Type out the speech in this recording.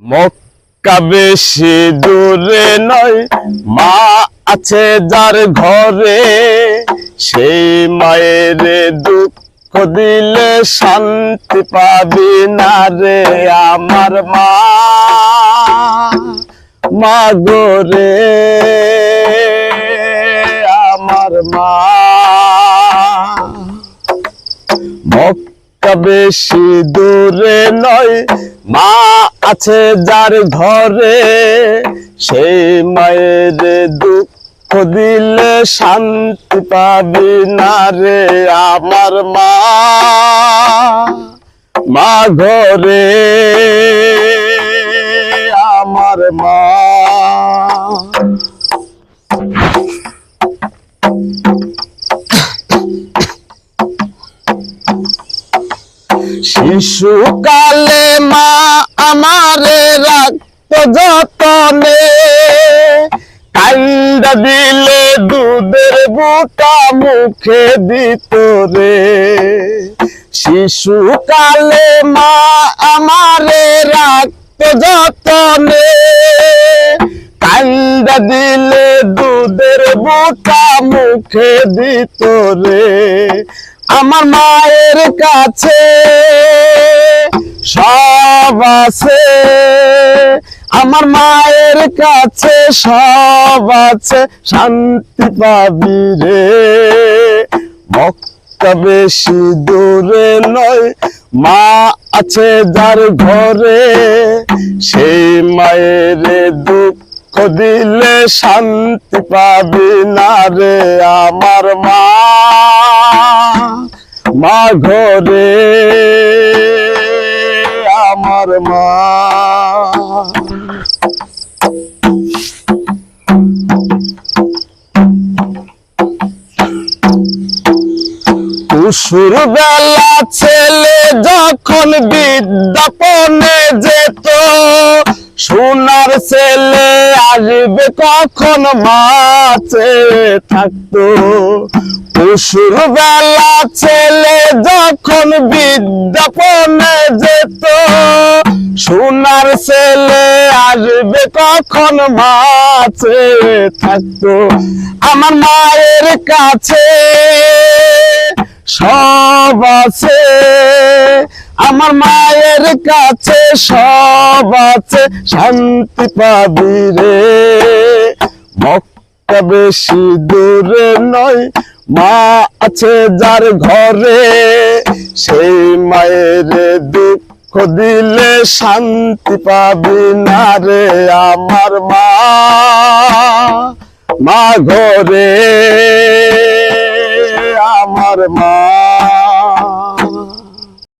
মক্কা বেশি দূরে নয়, মা আছে যার ঘরে, সেই মায়ের দুঃখ দিলে শান্তি পাবি না রে আমার মা। মা গো রে আমার মা। মক্কা বেশি দূরে নয়, মা আছে যার ঘরে, সেই মায়ের দুঃখ দিলে শান্তি পাবি না রে আমার মা। মা ঘরে আমার মা। শিশুকালে মা আমারে রাখতো যতনে, কান্দা দিলে দুধের বুটা মুখে দিত রে। শিশুকালে মা আমারে রাখতো যতনে, কান্দা দিলে দুধের বুটা মুখে দিত রে। আমার মায়ের কাছে সব আছে, আমার মায়ের কাছে সব আছে, শান্তি পাবি রে। মক্কা বেশি দূরে নয়, মা আছে যার ঘরে, সেই মায়ের দুঃখ দিলে শান্তি পাবি না রে আমার মা। মা ঘরে আমার মা। কুসুর বেলা ছেলে যখন বিদ্যাপনে যেত, সোনার ছেলে আসবে কখন মা চেয়ে থাকতো। কুসুর বেলা ছেলে যখন বিদ্যাপনে যেত, সোনার ছেলে আসবে কখন মা চেয়ে থাকতো। আমার মায়ের কাছে সব আছে, আমার মায়ের কাছে সব আছে, শান্তি পাবি রে। মক্কা বেশি দূরে নয়, মা আছে যার ঘরে, সেই মায়ের দুঃখ দিলে শান্তি পাবি না রে আমার মা। মা ঘরে আমার মা।